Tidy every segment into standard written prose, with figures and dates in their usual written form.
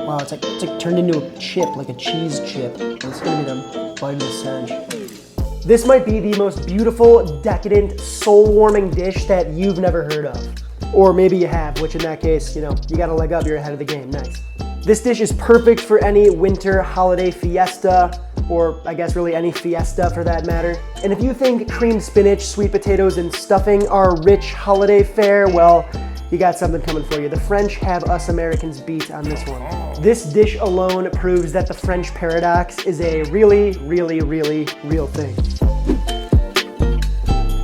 Wow, it's like turned into a chip, like a cheese chip. It's gonna be the bite of the century. This might be the most beautiful, decadent, soul-warming dish that you've never heard of. Or maybe you have, which in that case, you got a leg up, you're ahead of the game. Nice. This dish is perfect for any winter holiday fiesta, or I guess really any fiesta for that matter. And if you think creamed spinach, sweet potatoes, and stuffing are rich holiday fare, well, you got something coming for you. The French have us Americans beat on this one. This dish alone proves that the French paradox is a really, really, really real thing.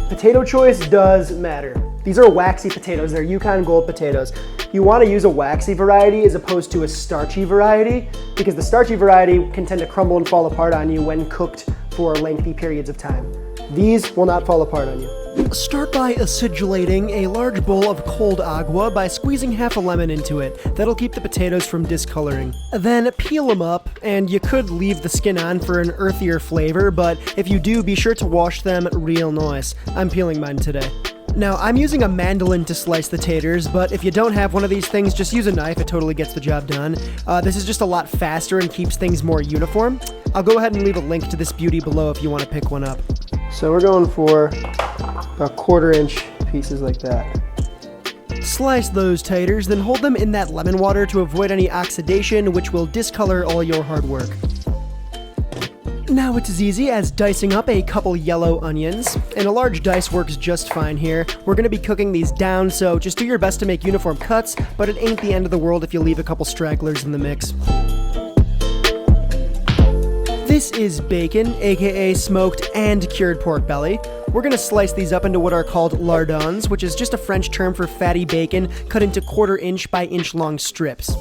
Potato choice does matter. These are waxy potatoes, they're Yukon Gold potatoes. You want to use a waxy variety as opposed to a starchy variety, because the starchy variety can tend to crumble and fall apart on you when cooked for lengthy periods of time. These will not fall apart on you. Start by acidulating a large bowl of cold agua by squeezing half a lemon into it. That'll keep the potatoes from discoloring. Then peel them up, and you could leave the skin on for an earthier flavor, but if you do, be sure to wash them real nice. I'm peeling mine today. Now, I'm using a mandolin to slice the taters, but if you don't have one of these things, just use a knife. It totally gets the job done. This is just a lot faster and keeps things more uniform. I'll go ahead and leave a link to this beauty below if you want to pick one up. So we're going for about 1/4-inch pieces like that. Slice those taters, then hold them in that lemon water to avoid any oxidation, which will discolor all your hard work. Now it's as easy as dicing up a couple yellow onions, and a large dice works just fine here. We're going to be cooking these down, so just do your best to make uniform cuts, but it ain't the end of the world if you leave a couple stragglers in the mix. This is bacon, aka smoked and cured pork belly. We're going to slice these up into what are called lardons, which is just a French term for fatty bacon cut into 1/4-inch by inch long strips.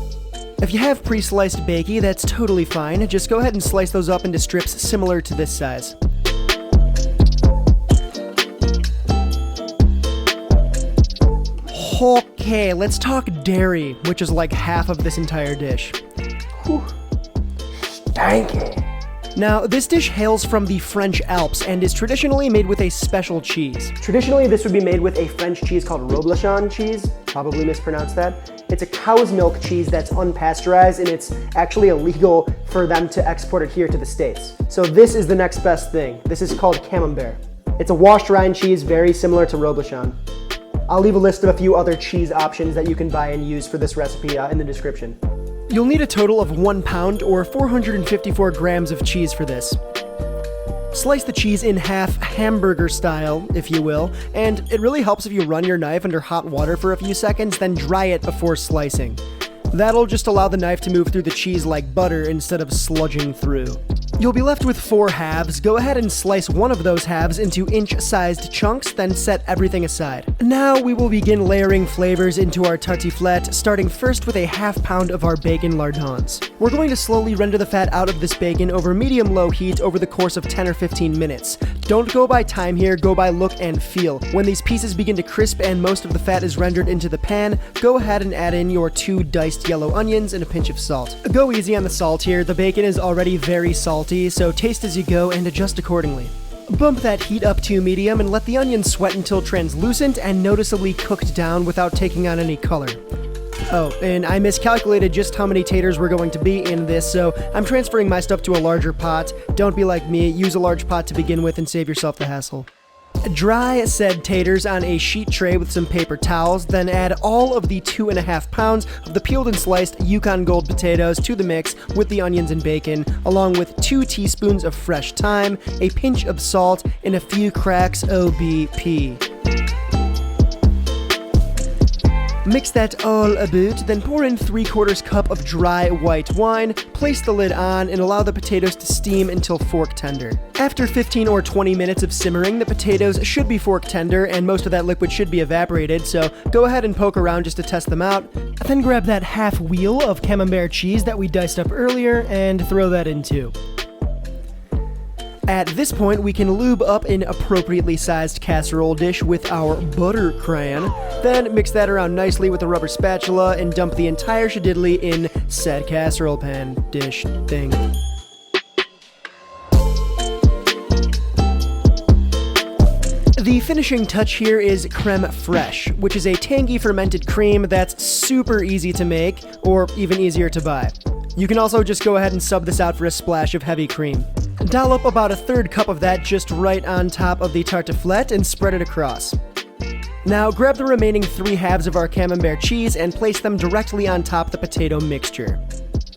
If you have pre-sliced bacon, that's totally fine. Just go ahead and slice those up into strips similar to this size. Okay, let's talk dairy, which is like half of this entire dish. Whew. Stanky. Now, this dish hails from the French Alps and is traditionally made with a special cheese. Traditionally, this would be made with a French cheese called Reblochon cheese. Probably mispronounced that. It's a cow's milk cheese that's unpasteurized, and it's actually illegal for them to export it here to the States. So this is the next best thing. This is called Camembert. It's a washed rind cheese very similar to Reblochon. I'll leave a list of a few other cheese options that you can buy and use for this recipe in the description. You'll need a total of 1 pound or 454 grams of cheese for this. Slice the cheese in half, hamburger style, if you will, and it really helps if you run your knife under hot water for a few seconds, then dry it before slicing. That'll just allow the knife to move through the cheese like butter instead of sludging through. You'll be left with 4 halves. Go ahead and slice one of those halves into inch-sized chunks, then set everything aside. Now we will begin layering flavors into our tartiflette, starting first with a ½ pound of our bacon lardons. We're going to slowly render the fat out of this bacon over medium-low heat over the course of 10 or 15 minutes. Don't go by time here, go by look and feel. When these pieces begin to crisp and most of the fat is rendered into the pan, go ahead and add in your 2 diced yellow onions and a pinch of salt. Go easy on the salt here, the bacon is already very salty, so taste as you go and adjust accordingly. Bump that heat up to medium and let the onions sweat until translucent and noticeably cooked down without taking on any color. Oh, and I miscalculated just how many taters were going to be in this, so I'm transferring my stuff to a larger pot. Don't be like me, use a large pot to begin with and save yourself the hassle. Dry said taters on a sheet tray with some paper towels, then add all of the 2½ pounds of the peeled and sliced Yukon Gold potatoes to the mix with the onions and bacon, along with 2 teaspoons of fresh thyme, a pinch of salt, and a few cracks OBP. Mix that all about, then pour in 3/4 cup of dry white wine, place the lid on, and allow the potatoes to steam until fork tender. After 15 or 20 minutes of simmering, the potatoes should be fork tender, and most of that liquid should be evaporated, so go ahead and poke around just to test them out. Then grab that half wheel of camembert cheese that we diced up earlier, and throw that in too. At this point, we can lube up an appropriately sized casserole dish with our butter crayon, then mix that around nicely with a rubber spatula and dump the entire shadiddly in said casserole pan dish thing. The finishing touch here is creme fraiche, which is a tangy fermented cream that's super easy to make, or even easier to buy. You can also just go ahead and sub this out for a splash of heavy cream. Dollop about a third cup of that just right on top of the tartiflette and spread it across. Now grab the remaining 3 halves of our camembert cheese and place them directly on top the potato mixture.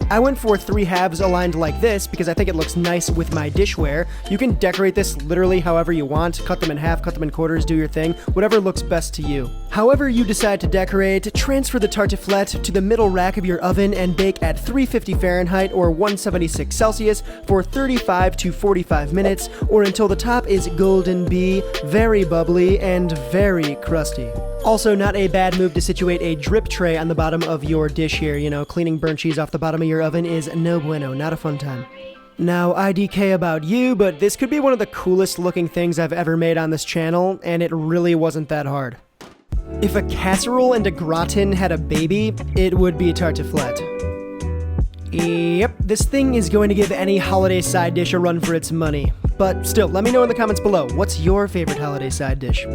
I went for 3 halves aligned like this because I think it looks nice with my dishware. You can decorate this literally however you want, cut them in half, cut them in quarters, do your thing, whatever looks best to you. However you decide to decorate, transfer the tartiflette to the middle rack of your oven and bake at 350 Fahrenheit or 176 Celsius for 35 to 45 minutes or until the top is golden bee, very bubbly, and very crusty. Also, not a bad move to situate a drip tray on the bottom of your dish here. You know, cleaning burnt cheese off the bottom of your oven is no bueno, not a fun time. Now, IDK about you, but this could be one of the coolest looking things I've ever made on this channel, and it really wasn't that hard. If a casserole and a gratin had a baby, it would be a tartiflette. Yep, this thing is going to give any holiday side dish a run for its money. But still, let me know in the comments below, what's your favorite holiday side dish?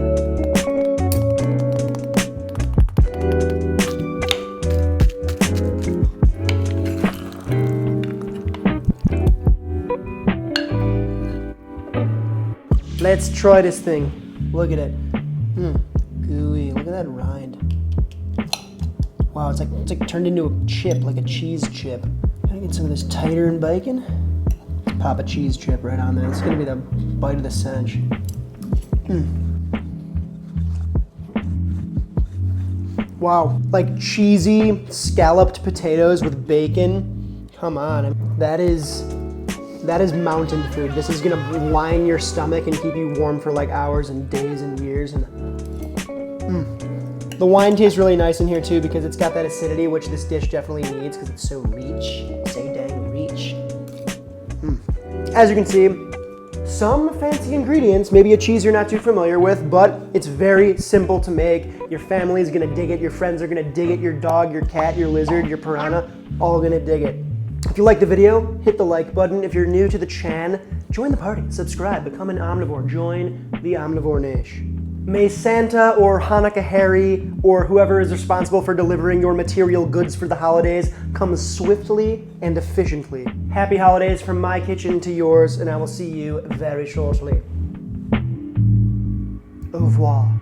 Let's try this thing. Look at it. Gooey. Look at that rind. Wow, it's like turned into a chip, like a cheese chip. Gotta get some of this tighter and bacon. Pop a cheese chip right on there. It's gonna be the bite of the cinch. Wow, like cheesy scalloped potatoes with bacon. Come on, that is mountain food. This is gonna line your stomach and keep you warm for like hours and days and years. And the wine tastes really nice in here too because it's got that acidity, which this dish definitely needs because it's so rich. So dang rich. As you can see, some fancy ingredients, maybe a cheese you're not too familiar with, but it's very simple to make. Your family is gonna dig it, your friends are gonna dig it, your dog, your cat, your lizard, your piranha, all gonna dig it. If you like the video, hit the like button. If you're new to the chan, join the party, subscribe, become an omnivore, join the Omnivore Nation. May Santa or Hanukkah Harry or whoever is responsible for delivering your material goods for the holidays come swiftly and efficiently. Happy holidays from my kitchen to yours, and I will see you very shortly. Au revoir.